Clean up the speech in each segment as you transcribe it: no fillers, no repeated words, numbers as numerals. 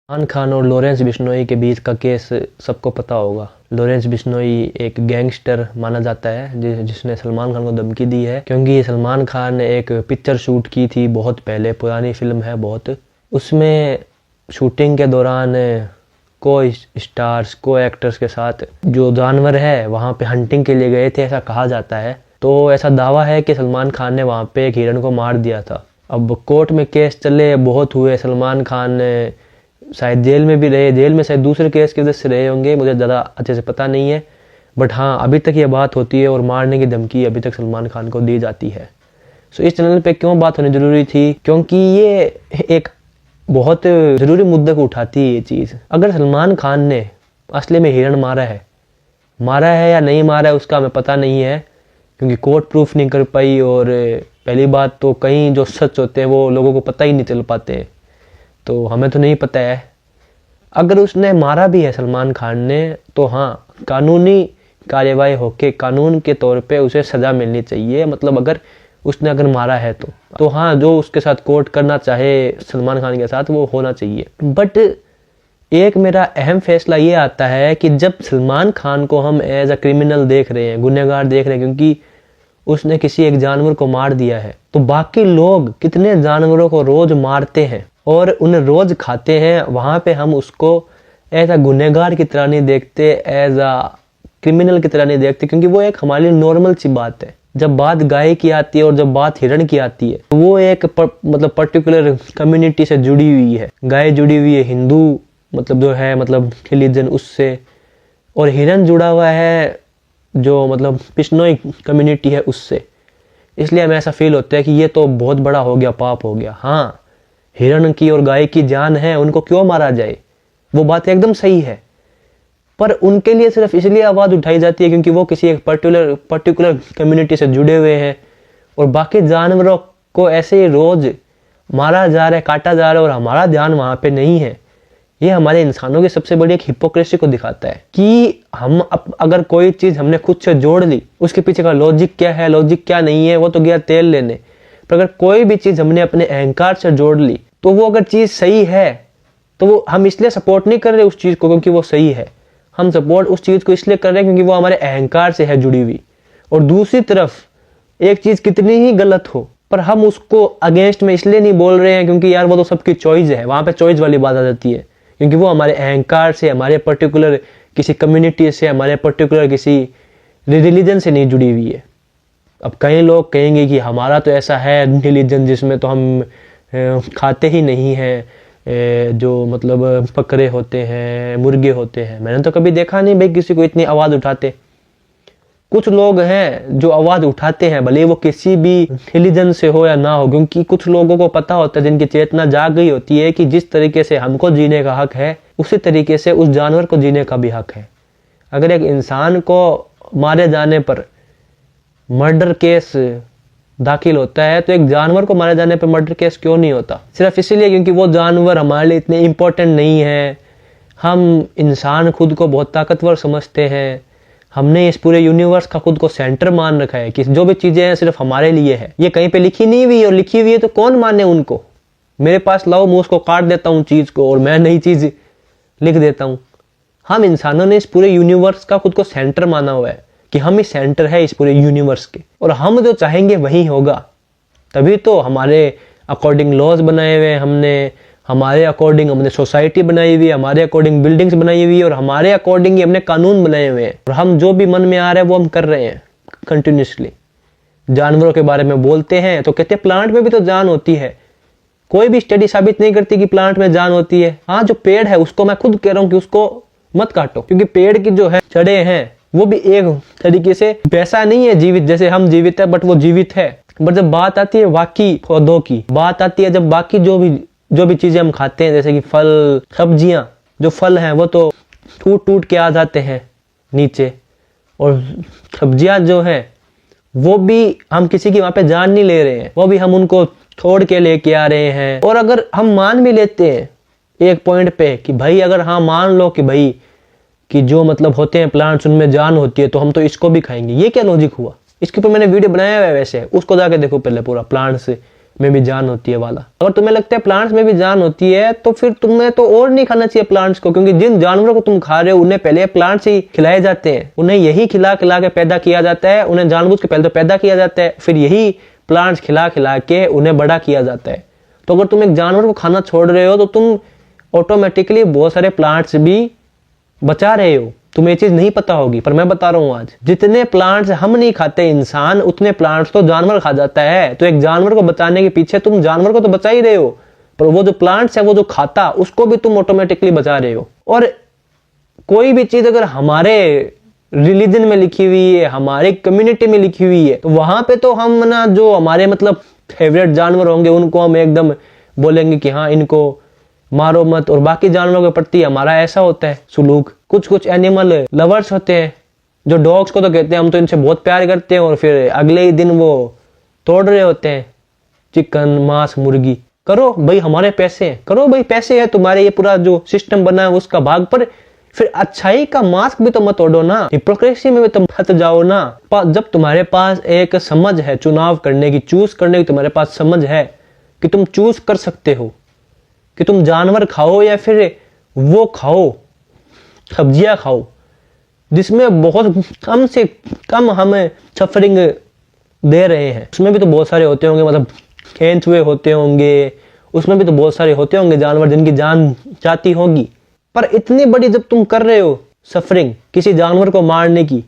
सलमान खान और लॉरेंस बिश्नोई के बीच का केस सबको पता होगा। लॉरेंस बिश्नोई एक गैंगस्टर माना जाता है जिसने सलमान खान को धमकी दी है, क्योंकि सलमान खान ने एक पिक्चर शूट की थी बहुत पहले, पुरानी फिल्म है बहुत। उसमें शूटिंग के दौरान को स्टार्स को एक्टर्स के साथ जो जानवर है वहाँ पे हंटिंग के लिए गए थे, ऐसा कहा जाता है। तो ऐसा दावा है कि सलमान खान ने वहाँ पे एक हिरन को मार दिया था। अब कोर्ट में केस चले, बहुत हुए, सलमान खान ने शायद जेल में भी रहे, जेल में शायद दूसरे केस की वजह से रहे होंगे, मुझे ज़्यादा अच्छे से पता नहीं है। बट हाँ, अभी तक ये बात होती है और मारने की धमकी अभी तक सलमान खान को दी जाती है। सो इस चैनल पे क्यों बात होनी ज़रूरी थी, क्योंकि ये एक बहुत ज़रूरी मुद्दे को उठाती है ये चीज़। अगर सलमान खान ने असली में हिरन मारा है या नहीं मारा है उसका हमें पता नहीं है, क्योंकि कोर्ट प्रूफ नहीं कर पाई। और पहली बात तो कहीं जो सच होते हैं वो लोगों को पता ही नहीं चल पाते, तो हमें तो नहीं पता है। अगर उसने मारा भी है सलमान खान ने, तो हाँ, कानूनी कार्यवाही होके कानून के तौर पे उसे सज़ा मिलनी चाहिए। मतलब अगर उसने मारा है तो हाँ, जो उसके साथ कोर्ट करना चाहे सलमान खान के साथ वो होना चाहिए। बट एक मेरा अहम फैसला ये आता है कि जब सलमान खान को हम एज अ क्रिमिनल देख रहे हैं, गुनहगार देख रहे हैं, क्योंकि उसने किसी एक जानवर को मार दिया है, तो बाकी लोग कितने जानवरों को रोज मारते हैं और उन्हें रोज खाते हैं, वहां पे हम उसको एज अ गुनहगार की तरह नहीं देखते, एज अ क्रिमिनल की तरह नहीं देखते, क्योंकि वो एक हमारे लिए नॉर्मल सी बात है। जब बात गाय की आती है और जब बात हिरण की आती है, तो वो एक मतलब पर्टिकुलर कम्युनिटी से जुड़ी हुई है। गाय जुड़ी हुई है हिंदू मतलब जो है मतलब रिलीजन उससे, और हिरन जुड़ा हुआ है जो मतलब बिश्नोई कम्युनिटी है उससे। इसलिए हमें ऐसा फील होता है कि ये तो बहुत बड़ा हो गया, पाप हो गया। हाँ, हिरण की और गाय की जान है, उनको क्यों मारा जाए, वो बात एकदम सही है। पर उनके लिए सिर्फ इसलिए आवाज़ उठाई जाती है क्योंकि वो किसी एक पर्टिकुलर कम्युनिटी से जुड़े हुए हैं, और बाकी जानवरों को ऐसे ही रोज मारा जा रहा है, काटा जा रहा है, और हमारा ध्यान वहाँ पे नहीं है। ये हमारे इंसानों की सबसे बड़ी एक हिपोक्रेसी को दिखाता है कि हम अगर कोई चीज़ हमने खुद से जोड़ ली, उसके पीछे का लॉजिक क्या है, लॉजिक क्या नहीं है, वो तो गया तेल लेने। पर अगर कोई भी चीज़ हमने अपने अहंकार से जोड़ ली, तो वो अगर चीज़ सही है तो वो हम इसलिए सपोर्ट नहीं कर रहे उस चीज़ को क्योंकि वो सही है, हम सपोर्ट उस चीज़ को इसलिए कर रहे हैं क्योंकि वो हमारे अहंकार से है जुड़ी हुई। और दूसरी तरफ एक चीज़ कितनी ही गलत हो, पर हम उसको अगेंस्ट में इसलिए नहीं बोल रहे हैं क्योंकि यार वो तो सबकी चॉइस है, वहाँ पे चॉइस वाली बात आ जाती है, क्योंकि वो हमारे अहंकार से, हमारे पर्टिकुलर किसी कम्युनिटी से, हमारे पर्टिकुलर किसी रिलीजन से नहीं जुड़ी हुई है। अब कई लोग कहेंगे कि हमारा तो ऐसा है रिलीजन जिसमें तो हम खाते ही नहीं हैं, जो मतलब बकरे होते हैं, मुर्गे होते हैं। मैंने तो कभी देखा नहीं भाई किसी को इतनी आवाज़ उठाते। कुछ लोग हैं जो आवाज़ उठाते हैं, भले वो किसी भी रिलीजन से हो या ना हो, क्योंकि कुछ लोगों को पता होता है, जिनकी चेतना जाग गई होती है कि जिस तरीके से हमको जीने का हक है उसी तरीके से उस जानवर को जीने का भी हक है। अगर एक इंसान को मारे जाने पर मर्डर केस दाखिल होता है, तो एक जानवर को मारे जाने पर मर्डर केस क्यों नहीं होता? सिर्फ इसीलिए क्योंकि वो जानवर हमारे लिए इतने इम्पोर्टेंट नहीं है। हम इंसान खुद को बहुत ताकतवर समझते हैं, हमने इस पूरे यूनिवर्स का खुद को सेंटर मान रखा है कि जो भी चीज़ें हैं सिर्फ हमारे लिए है। ये कहीं पे लिखी नहीं हुई, और लिखी हुई है तो कौन माने उनको? मेरे पास लाओ, मैं उसको काट देता हूँ चीज़ को और मैं नई चीज़ लिख देता हूँ। हम इंसानों ने इस पूरे यूनिवर्स का खुद को सेंटर माना हुआ है कि हम ही सेंटर है इस पूरे यूनिवर्स के, और हम जो चाहेंगे वही होगा। तभी तो हमारे अकॉर्डिंग लॉज बनाए हुए हैं हमने, हमारे अकॉर्डिंग हमने सोसाइटी बनाई हुई है, हमारे अकॉर्डिंग बिल्डिंग्स बनाई हुई है, और हमारे अकॉर्डिंग ही हमने कानून बनाए हुए हैं। और हम जो भी मन में आ रहा है वो हम कर रहे हैं कंटिन्यूसली। जानवरों के बारे में बोलते हैं तो कहते हैं प्लांट में भी तो जान होती है। कोई भी स्टडी साबित नहीं करती कि प्लांट में जान होती है। हाँ, जो पेड़ है उसको मैं खुद कह रहा हूँ कि उसको मत काटो, क्योंकि पेड़ की जो है जड़ें हैं वो भी एक तरीके से वैसा नहीं है जीवित जैसे हम जीवित है, बट वो जीवित है। बट जब बात आती है बाकी पौधों की, बात आती है जब बाकी जो भी चीजें हम खाते हैं, जैसे कि फल, सब्जियां, जो फल हैं वो तो टूट के आ जाते हैं नीचे, और सब्जियां जो हैं वो भी हम किसी की वहां पे जान नहीं ले रहे हैं, वो भी हम उनको छोड़ के लेके आ रहे हैं। और अगर हम मान भी लेते हैं एक पॉइंट पे कि भाई, अगर हाँ मान लो कि भाई कि जो मतलब होते हैं प्लांट्स उनमें जान होती है, तो हम तो इसको भी खाएंगे, ये क्या लॉजिक हुआ? इसके ऊपर मैंने वीडियो बनाया हुआ है, वैसे उसको जाके देखो पहले पूरा, प्लांट्स में भी जान होती है वाला। अगर तुम्हें लगता है प्लांट्स में भी जान होती है तो फिर तुम्हें तो और नहीं खाना चाहिए प्लांट्स को, क्योंकि जिन जानवरों को तुम खा रहे हो उन्हें पहले प्लांट्स ही खिलाए जाते हैं, उन्हें यही खिला खिला के पैदा किया जाता है, उन्हें जानबूझ के पहले तो पैदा किया जाता है, फिर यही प्लांट्स खिला खिला के उन्हें बड़ा किया जाता है। तो अगर तुम एक जानवर को खाना छोड़ रहे हो तो तुम ऑटोमेटिकली बहुत सारे प्लांट्स भी बचा रहे हो। तुम्हें ये चीज नहीं पता होगी, पर मैं बता रहा हूं आज। जितने प्लांट्स हम नहीं खाते इंसान, उतने प्लांट्स तो जानवर खा जाता है। तो एक जानवर को बचाने के पीछे तुम जानवर को तो बचा ही रहे हो, पर वो जो प्लांट्स है वो जो खाता उसको भी तुम ऑटोमेटिकली बचा रहे हो। और कोई भी चीज अगर हमारे रिलीजन में लिखी हुई है, हमारे कम्युनिटी में लिखी हुई है, तो वहां पे तो हम ना जो हमारे मतलब फेवरेट जानवर होंगे उनको हम एकदम बोलेंगे कि हाँ इनको मारो मत। और बाकी जानवरों के प्रति हमारा ऐसा होता है सुलूक। कुछ कुछ एनिमल लवर्स होते हैं, जो डॉग्स को तो कहते हैं हम तो इनसे बहुत प्यार करते हैं, और फिर अगले ही दिन वो तोड़ रहे होते हैं चिकन मांस मुर्गी। करो भाई, हमारे पैसे हैं, करो भाई, पैसे है तुम्हारे, ये पूरा जो सिस्टम बना है उसका भाग। पर फिर अच्छाई का मास्क भी तो मत ओढ़ो ना, हिपोक्रेसी में भी तुम फंस जाओ ना। जब तुम्हारे पास एक समझ है चुनाव करने की, चूज करने की तुम्हारे पास समझ है कि तुम चूज कर सकते हो कि तुम जानवर खाओ या फिर वो खाओ, सब्जियां खाओ जिसमें बहुत कम से कम हमें सफरिंग दे रहे हैं। उसमें भी तो बहुत सारे होते होंगे, मतलब केंचुए होते होंगे, उसमें भी तो बहुत सारे होते होंगे जानवर जिनकी जान जाती होगी। पर इतनी बड़ी जब तुम कर रहे हो सफरिंग किसी जानवर को मारने की,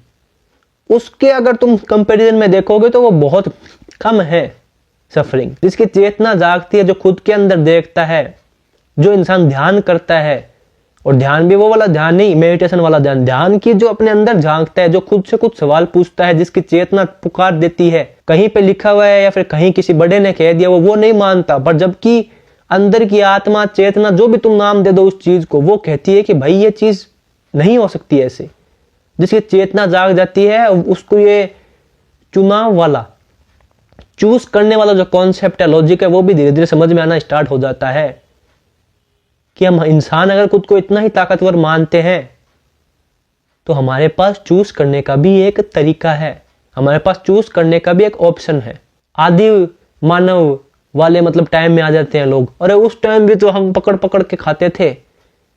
उसके अगर तुम कंपैरिजन में देखोगे तो वो बहुत कम है सफरिंग। जिसकी चेतना जागती है, जो खुद के अंदर देखता है, जो इंसान ध्यान करता है, और ध्यान भी वो वाला ध्यान नहीं, मेडिटेशन वाला ध्यान, ध्यान की जो अपने अंदर झांकता है, जो खुद से कुछ सवाल पूछता है, जिसकी चेतना पुकार देती है। कहीं पे लिखा हुआ है या फिर कहीं किसी बड़े ने कह दिया वो नहीं मानता, पर जबकि अंदर की आत्मा चेतना जो भी तुम नाम दे दो उस चीज को, वो कहती है कि भाई ये चीज नहीं हो सकती ऐसे। जिसकी चेतना जाग जाती है उसको ये चुनाव वाला, चूज करने वाला जो कॉन्सेप्ट है, लॉजिक है, वो भी धीरे धीरे समझ में आना स्टार्ट हो जाता है कि हम इंसान अगर खुद को इतना ही ताकतवर मानते हैं तो हमारे पास चूज करने का भी एक तरीका है, हमारे पास चूज करने का भी एक ऑप्शन है। आदि मानव वाले मतलब टाइम में आ जाते हैं लोग, अरे उस टाइम भी तो हम पकड़ पकड़ के खाते थे।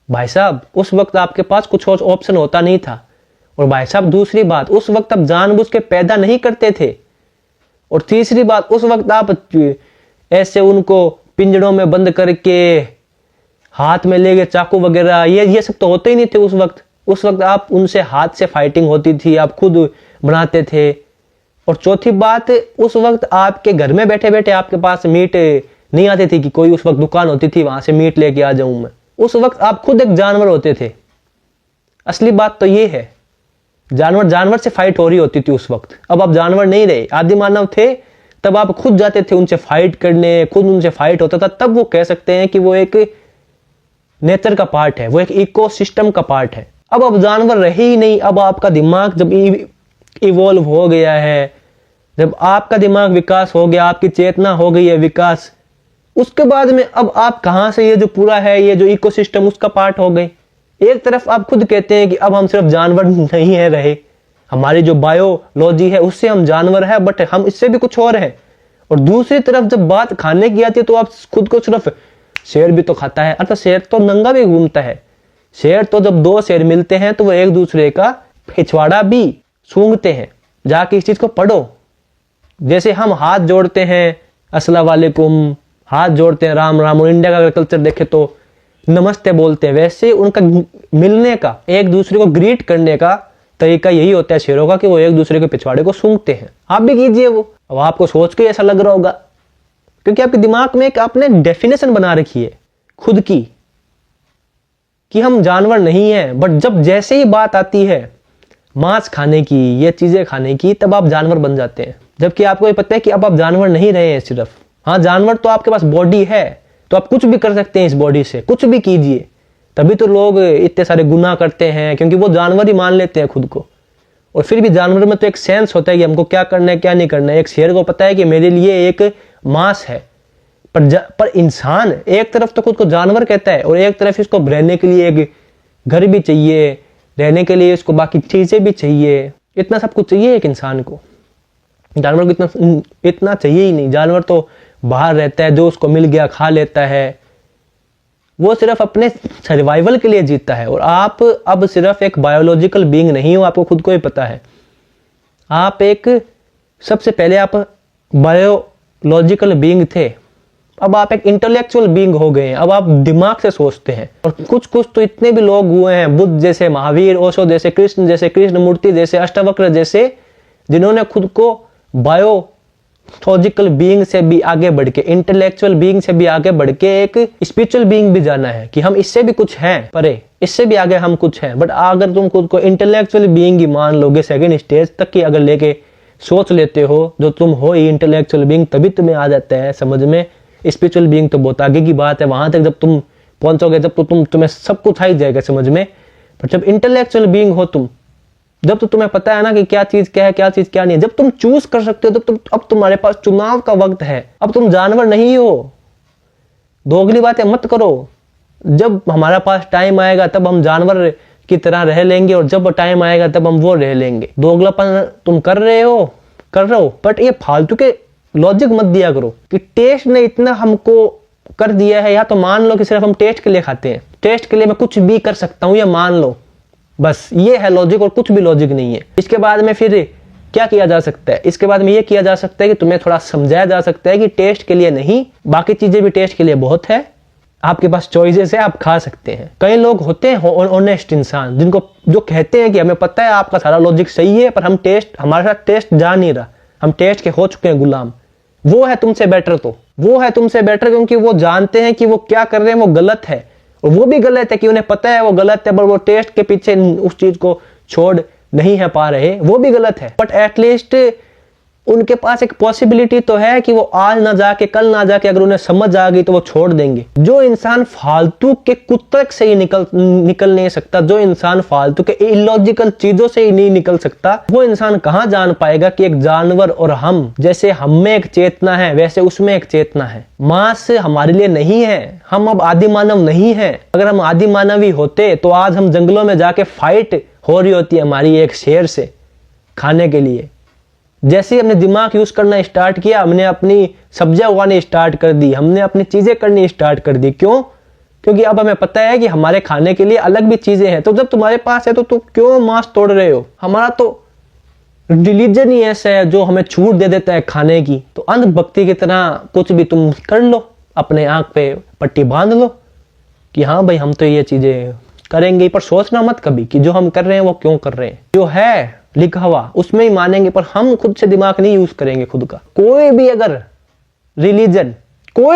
भाई साहब उस वक्त आपके पास कुछ और ऑप्शन होता नहीं था। और भाई साहब दूसरी बात, उस वक्त आप जानबूझ के पैदा नहीं करते थे। और तीसरी बात, उस वक्त आप ऐसे उनको पिंजड़ों में बंद करके हाथ में ले गए चाकू वगैरह, ये सब तो होते ही नहीं थे उस वक्त। उस वक्त आप उनसे हाथ से फाइटिंग होती थी, आप खुद बनाते थे। और चौथी बात, उस वक्त आपके घर में बैठे बैठे आपके पास मीट नहीं आती थी कि कोई उस वक्त दुकान होती थी वहां से मीट लेके आ जाऊं मैं। उस वक्त आप खुद एक जानवर होते थे। असली बात तो ये है, जानवर जानवर से फाइट हो रही होती थी उस वक्त। अब आप जानवर नहीं रहे, आदि मानव थे, तब आप खुद जाते थे उनसे फाइट करने, खुद उनसे फाइट होता था। तब वो कह सकते हैं कि वो एक नेचर का पार्ट है, वो एक इकोसिस्टम का पार्ट है। अब जानवर रहे ही नहीं। अब आपका दिमाग जब इवॉल्व हो गया है, जब आपका दिमाग विकास हो गया, आपकी चेतना हो गई है विकास, उसके बाद में अब आप कहां से ये जो पूरा है, ये जो इकोसिस्टम उसका पार्ट हो गए। एक तरफ आप खुद कहते हैं कि अब हम सिर्फ जानवर नहीं है रहे, हमारी जो बायोलॉजी है उससे हम जानवर है, बट हम इससे भी कुछ और है। और दूसरी तरफ जब बात खाने की आती है तो आप खुद को सिर्फ शेर भी तो खाता है, अर्थात शेर तो नंगा भी घूमता है। शेर तो जब दो शेर मिलते हैं तो वो एक दूसरे का पिछवाड़ा भी सूंघते हैं। जाके इस चीज को पढ़ो। जैसे हम हाथ जोड़ते हैं अस्सलाम वालेकुम, हाथ जोड़ते हैं राम राम, और इंडिया का अगर कल्चर देखे तो नमस्ते बोलते हैं, वैसे उनका मिलने का, एक दूसरे को ग्रीट करने का तरीका यही होता है शेरों का कि वो एक दूसरे के पिछवाड़े को सूंघते हैं। आप भी कीजिए वो। अब आपको सोच के ऐसा लग रहा होगा क्योंकि आपके दिमाग में एक आपने डेफिनेशन बना रखी है खुद की कि हम जानवर नहीं है। बट जब जैसे ही बात आती है मांस खाने की, ये चीजें खाने की, तब आप जानवर बन जाते हैं। जबकि आपको ये पता है कि अब आप जानवर नहीं रहे हैं सिर्फ। हाँ, जानवर तो आपके पास बॉडी है, तो आप कुछ भी कर सकते हैं इस बॉडी से, कुछ भी कीजिए। तभी तो लोग इतने सारे गुनाह करते हैं, क्योंकि वो जानवर ही मान लेते हैं खुद को। और फिर भी जानवर में तो एक सेंस होता है कि हमको क्या करना है क्या नहीं करना है। एक शेर को पता है कि मेरे लिए एक मांस है, पर इंसान एक तरफ तो खुद को जानवर कहता है और एक तरफ इसको रहने के लिए एक घर भी चाहिए, रहने के लिए इसको बाकी चीजें भी चाहिए। इतना सब कुछ चाहिए एक इंसान को। जानवर को इतना चाहिए ही नहीं। जानवर तो बाहर रहता है, जो उसको मिल गया खा लेता है, वो सिर्फ अपने सर्वाइवल के लिए जीता है। और आप अब सिर्फ एक बायोलॉजिकल बीइंग नहीं हो, आपको खुद को ही पता है। आप एक, सबसे पहले आप बायोलॉजिकल बीइंग थे, अब आप एक इंटेलेक्चुअल बीइंग हो गए हैं। अब आप दिमाग से सोचते हैं। और कुछ कुछ तो इतने भी लोग हुए हैं, बुद्ध जैसे, महावीर, ओशो जैसे, कृष्ण मूर्ति जैसे, अष्टावक्र जैसे, जिन्होंने खुद को बायोलॉजिकल बीइंग से भी आगे बढ़ के, इंटेलेक्चुअल बीइंग से भी आगे बढ़ के एक स्पिरिचुअल बीइंग भी जाना है कि हम इससे भी कुछ हैं परे, इससे भी आगे हम कुछ हैं। बट अगर तुम खुद को इंटेलेक्चुअल बीइंग ही मान लोगे, सेकंड स्टेज तक की अगर लेके सोच लेते हो, जो तुम हो ही इंटेलेक्चुअल बीइंग, तभी तुम्हें आ जाता है समझ में। स्पिरिचुअल बीइंग तो बहुत आगे की बात है, वहां तक जब तुम पहुंचोगे जब तो तुम्हें सब कुछ आ ही जाएगा समझ में। पर जब इंटेलेक्चुअल बीइंग हो तुम, जब तो तुम्हें पता है ना कि क्या चीज क्या है, क्या चीज क्या नहीं है, जब तुम चूज कर सकते हो, तब अब तुम्हारे पास चुनाव का वक्त है। अब तुम जानवर नहीं हो। दोगली बातें मत करो। जब हमारा पास टाइम आएगा तब हम जानवर की तरह रह लेंगे, और जब टाइम आएगा तब हम वो रह लेंगे। दोगलापन तुम कर रहे हो, बट ये फालतू के लॉजिक मत दिया करो कि टेस्ट ने इतना हमको कर दिया है। या तो मान लो कि सिर्फ हम टेस्ट के लिए खाते हैं, टेस्ट के लिए मैं कुछ भी कर सकता हूं, या मान लो, बस ये है लॉजिक और कुछ भी लॉजिक नहीं है। इसके बाद में फिर क्या किया जा सकता है? इसके बाद में ये किया जा सकता है कि तुम्हें थोड़ा समझाया जा सकता है कि टेस्ट के लिए नहीं, बाकी चीजें भी टेस्ट के लिए बहुत है, आपके पास चॉइसेस है, आप खा सकते हैं। कई लोग होते हैं ऑनेस्ट इंसान, जिनको जो कहते हैं कि हमें पता है आपका सारा लॉजिक सही है, पर हम हमारे साथ टेस्ट जा नहीं रहा, हम टेस्ट के हो चुके हैं गुलाम। वो है तुमसे बेटर, तो वो है तुमसे बेटर, क्योंकि वो जानते हैं कि वो क्या कर रहे हैं वो गलत है, और वो भी गलत है कि उन्हें पता है वो गलत है, पर वो टेस्ट के पीछे उस चीज को छोड़ नहीं है पा रहे, वो भी गलत है। बट एटलीस्ट उनके पास एक पॉसिबिलिटी तो है कि वो आज ना जाके, कल ना जाके, अगर उन्हें समझ आ गई तो वो छोड़ देंगे। जो इंसान फालतू के कुतर्क से ही निकल नहीं सकता, जो इंसान फालतू के इलॉजिकल चीजों से ही नहीं निकल सकता, वो इंसान कहाँ जान पाएगा कि एक जानवर और हम, जैसे हम में एक चेतना है वैसे उसमें एक चेतना है। मांस हमारे लिए नहीं है, हम अब आदि मानव नहीं है। अगर हम आदि मानव ही होते तो आज हम जंगलों में जाके फाइट हो रही होती है हमारी एक शेर से खाने के लिए। जैसे ही हमने दिमाग यूज करना स्टार्ट किया, हमने अपनी सब्जियां उगानी स्टार्ट कर दी, हमने अपनी चीजें करनी स्टार्ट कर दी। क्यों? क्योंकि अब हमें पता है कि हमारे खाने के लिए अलग भी चीजें हैं। तो जब तुम्हारे पास है तो तुम क्यों मांस तोड़ रहे हो? हमारा तो रिलीजन ही ऐसा है जो हमें छूट दे देता है खाने की। तो अंधभक्ति की तरह कुछ भी तुम कर लो, अपने आंख पे पट्टी बांध लो कि हाँ भाई हम तो ये चीजें करेंगे, पर सोचना मत कभी कि जो हम कर रहे हैं वो क्यों कर रहे हैं। जो है लिखा हुआ उसमें ही मानेंगे, पर हम खुद से दिमाग नहीं यूज करेंगे खुद का। कोई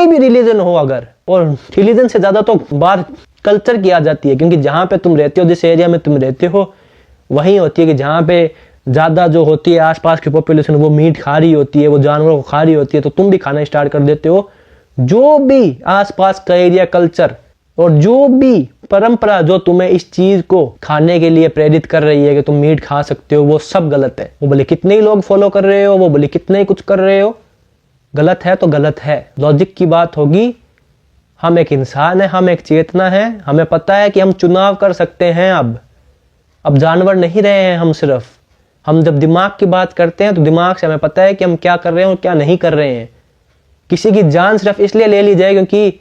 भी रिलीजन हो अगर, और रिलीजन से ज्यादा तो बात कल्चर की आ जाती है, क्योंकि जहां पे तुम रहते हो, जिस एरिया में तुम रहते हो, वहीं होती है कि जहां पे ज्यादा जो होती है आसपास की पॉपुलेशन वो मीट खा रही होती है, वो जानवरों को खा रही होती है, तो तुम भी खाना स्टार्ट कर देते हो। जो भी आसपास का एरिया कल्चर और जो भी परंपरा जो तुम्हें इस चीज को खाने के लिए प्रेरित कर रही है कि तुम मीट खा सकते हो, वो सब गलत है। वो भले कितने ही लोग फॉलो कर रहे हो, वो भले कितने ही कुछ कर रहे हो, गलत है तो गलत है। लॉजिक की बात होगी, हम एक इंसान है, हम एक चेतना है, हमें पता है कि हम चुनाव कर सकते हैं। अब जानवर नहीं रहे हैं हम। सिर्फ हम जब दिमाग की बात करते हैं तो दिमाग से हमें पता है कि हम क्या कर रहे हैं और क्या नहीं कर रहे हैं। किसी की जान सिर्फ इसलिए ले ली जाए क्योंकि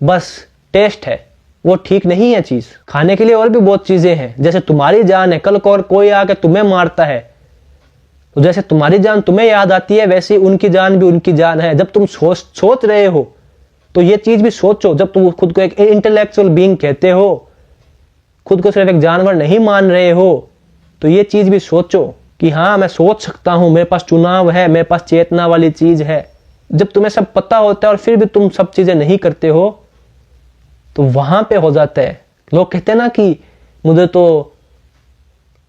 बस टेस्ट है, वो ठीक नहीं है चीज। खाने के लिए और भी बहुत चीजें हैं। जैसे तुम्हारी जान है, कल को और कोई आके तुम्हें मारता है तो जैसे तुम्हारी जान तुम्हें याद आती है, वैसे उनकी जान भी उनकी जान है। जब तुम सोच रहे हो तो ये चीज भी सोचो। जब तुम खुद को एक इंटेलेक्चुअल बीइंग कहते हो, खुद को सिर्फ एक जानवर नहीं मान रहे हो, तो ये चीज भी सोचो कि हाँ मैं सोच सकता हूं, मेरे पास चुनाव है, मेरे पास चेतना वाली चीज है। जब तुम्हें सब पता होता है और फिर भी तुम सब चीजें नहीं करते हो, तो वहां पे हो जाता है। लोग कहते हैं ना कि मुझे तो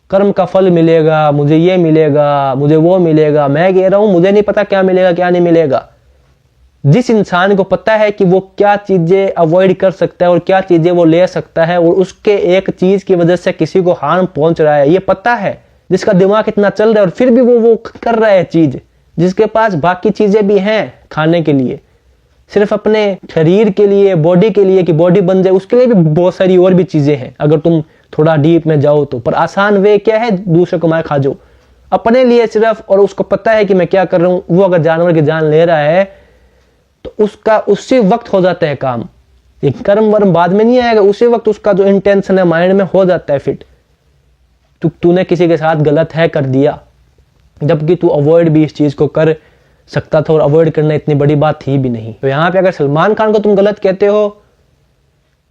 कर्म का फल मिलेगा, मुझे ये मिलेगा, मुझे वो मिलेगा। मैं कह रहा हूं मुझे नहीं पता क्या मिलेगा क्या नहीं मिलेगा। जिस इंसान को पता है कि वो क्या चीजें अवॉइड कर सकता है और क्या चीजें वो ले सकता है, और उसके एक चीज की वजह से किसी को हार्म पहुंच रहा है, ये पता है, जिसका दिमाग इतना चल रहा है और फिर भी वो कर रहा है चीज, जिसके पास बाकी चीजें भी हैं खाने के लिए, सिर्फ अपने शरीर के लिए, बॉडी के लिए कि बॉडी बन जाए, उसके लिए भी बहुत सारी और भी चीजें हैं अगर तुम थोड़ा डीप में जाओ तो। पर आसान वे क्या है? दूसरे को मार खा जाओ अपने लिए सिर्फ, और उसको पता है कि मैं क्या कर रहा हूं। वो अगर जानवर की जान ले रहा है तो उसका उसी वक्त हो जाता है काम। ये कर्म वर्म बाद में नहीं आएगा, उसी वक्त उसका जो इंटेंशन है माइंड में हो जाता है फिट। तूने किसी के साथ गलत है कर दिया, जबकि तू अवॉइड भी इस चीज को कर सकता था और अवॉइड करना इतनी बड़ी बात थी भी नहीं। तो यहाँ पे अगर सलमान खान को तुम गलत कहते हो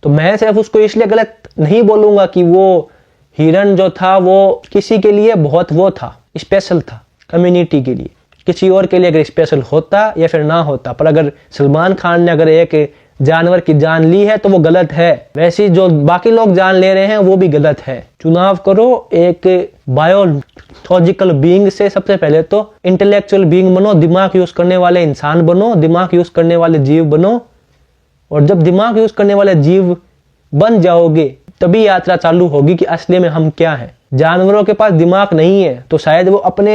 तो मैं सिर्फ उसको इसलिए गलत नहीं बोलूंगा कि वो हिरन जो था वो किसी के लिए बहुत वो था, स्पेशल था कम्युनिटी के लिए। किसी और के लिए अगर स्पेशल होता या फिर ना होता, पर अगर सलमान खान ने अगर एक जानवर की जान ली है तो वो गलत है। वैसे जो बाकी लोग जान ले रहे हैं वो भी गलत है। चुनाव करो एक बायोलॉजिकल बीइंग से, सबसे पहले तो इंटेलेक्चुअल बीइंग बनो, दिमाग यूज करने वाले इंसान बनो, दिमाग यूज करने वाले जीव बनो। और जब दिमाग यूज करने वाले जीव बन जाओगे तभी यात्रा चालू होगी कि असली में हम क्या हैं। जानवरों के पास दिमाग नहीं है तो शायद वो अपने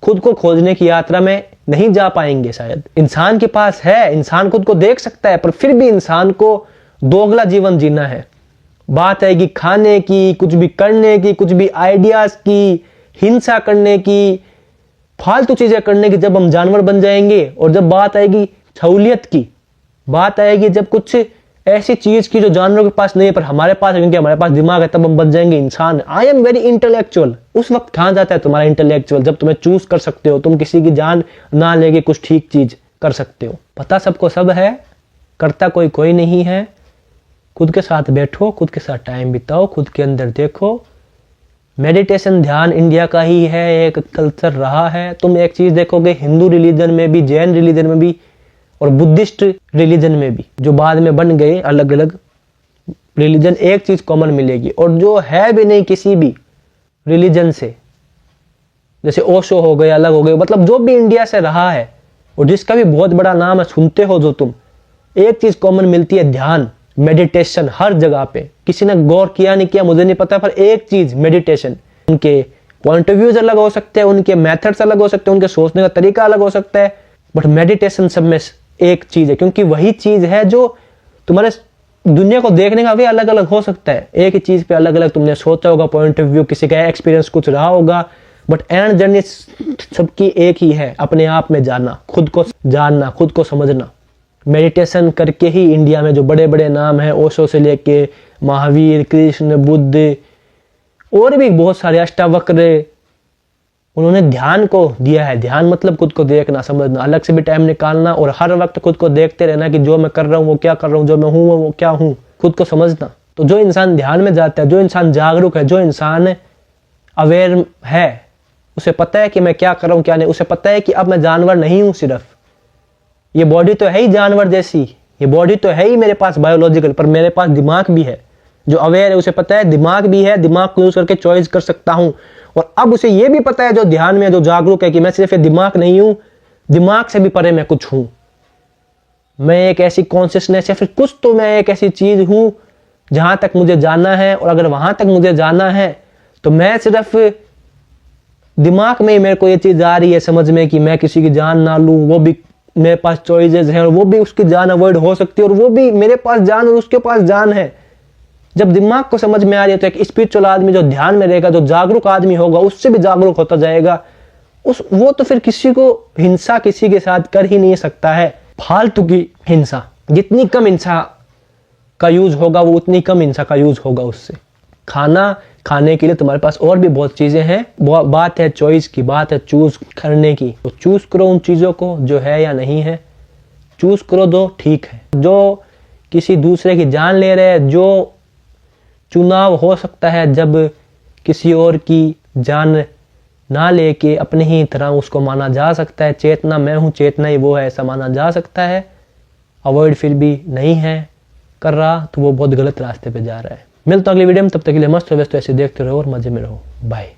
खुद को खोजने की यात्रा में नहीं जा पाएंगे। शायद इंसान के पास है, इंसान खुद को देख सकता है, पर फिर भी इंसान को दोगला जीवन जीना है। बात आएगी खाने की, कुछ भी करने की, कुछ भी आइडियाज की, हिंसा करने की, फालतू चीजें करने की, जब हम जानवर बन जाएंगे। और जब बात आएगी सहूलियत की, बात आएगी जब कुछ ऐसी चीज की जो जानवरों के पास नहीं है पर हमारे पास है क्योंकि हमारे पास दिमाग है, तब हम बन जाएंगे इंसान। I am very intellectual. उस वक्त कहां जाता है तुम्हारा इंटेलेक्चुअल, जब तुम्हें चूज कर सकते हो, तुम किसी की जान ना लेके कुछ ठीक चीज कर सकते हो। पता सबको सब है, करता कोई नहीं है। खुद के साथ बैठो, खुद के साथ टाइम बिताओ, खुद के अंदर देखो। मेडिटेशन ध्यान इंडिया का ही है, एक कल्चर रहा है। तुम एक चीज देखोगे हिंदू रिलीजन में भी, जैन रिलीजन में भी और बुद्धिस्ट रिलीजन में भी, जो बाद में बन गए अलग अलग रिलीजन, एक चीज कॉमन मिलेगी। और जो है भी नहीं किसी भी रिलीजन से, जैसे ओशो हो गए, अलग हो गए, मतलब जो भी इंडिया से रहा है और जिसका भी बहुत बड़ा नाम है सुनते हो जो तुम, एक चीज कॉमन मिलती है, ध्यान, मेडिटेशन। हर जगह पे किसी ने गौर किया नहीं किया मुझे नहीं पता, पर एक चीज मेडिटेशन। उनके पॉइंट ऑफ व्यूज अलग हो सकते हैं, उनके मेथड्स अलग हो सकते हैं, उनके सोचने का तरीका अलग हो सकता है, बट मेडिटेशन सब में एक चीज है, क्योंकि वही चीज है जो तुम्हारे दुनिया को देखने का भी अलग अलग हो सकता है। एक ही चीज पे अलग अलग तुमने सोचा होगा, पॉइंट ऑफ व्यू, किसी का एक्सपीरियंस कुछ रहा होगा, बट एंड जर्नी सबकी एक ही है, अपने आप में जाना, खुद को जानना, खुद को समझना। मेडिटेशन करके ही इंडिया में जो बड़े बड़े नाम हैं, ओशो से लेके महावीर, कृष्ण, बुद्ध और भी बहुत सारे अष्टावक्र, उन्होंने ध्यान को दिया है। ध्यान मतलब खुद को देखना, समझना, अलग से भी टाइम निकालना और हर वक्त खुद को देखते रहना कि जो मैं कर रहा हूँ वो क्या कर रहा हूँ, जो मैं हूँ वो क्या हूँ, खुद को समझना। तो जो इंसान ध्यान में जाता है, जो इंसान जागरूक है, जो इंसान अवेयर है, उसे पता है कि मैं क्या कर रहा हूँ क्या नहीं। उसे पता है कि अब मैं जानवर नहीं हूँ, सिर्फ ये बॉडी तो है ही जानवर जैसी, ये बॉडी तो है ही मेरे पास बायोलॉजिकल, पर मेरे पास दिमाग भी है। जो अवेयर है उसे पता है दिमाग भी है, दिमाग को यूज करके चॉइस कर सकता हूँ। और अब उसे यह भी पता है जो ध्यान में, जो जागरूक है, कि मैं सिर्फ दिमाग नहीं हूं, दिमाग से भी परे मैं कुछ हूं। मैं एक ऐसी कॉन्शियसनेस या फिर कुछ, तो मैं एक ऐसी चीज हूं जहां तक मुझे जाना है। और अगर वहां तक मुझे जाना है तो मैं सिर्फ दिमाग में ही मेरे को ये चीज आ रही है समझ में कि मैं किसी की जान ना लूं, वो भी मेरे पास चॉइसेस हैं और वो भी उसकी जान अवॉइड हो सकती है, और वो भी मेरे पास जान और उसके पास जान है। जब दिमाग को समझ में आ रही है तो एक स्पिरिचुअल आदमी जो ध्यान में रहेगा, जो जागरूक आदमी होगा, उससे भी जागरूक होता जाएगा। वो तो फिर किसी को हिंसा किसी के साथ कर ही नहीं सकता है, फालतू की हिंसा। जितनी कम हिंसा का यूज होगा वो उतनी कम हिंसा का यूज होगा उससे। खाने के लिए तुम्हारे पास और भी बहुत चीजें हैं। बात है चॉइस की, बात है चूज करने की। तो चूज करो उन चीजों को जो है या नहीं है, चूज करो जो ठीक है। जो किसी दूसरे की जान ले रहे हैं, जो चुनाव हो सकता है जब किसी और की जान ना लेके अपने ही तरह उसको माना जा सकता है। चेतना मैं हूं, चेतना ही वो है, ऐसा माना जा सकता है। अवॉइड फिर भी नहीं है कर रहा तो वो बहुत गलत रास्ते पे जा रहा है। मिलता हूं अगली वीडियो में, तब तक के लिए मस्त हो, व्यस्त ऐसे देखते रहो और मजे में रहो। बाय।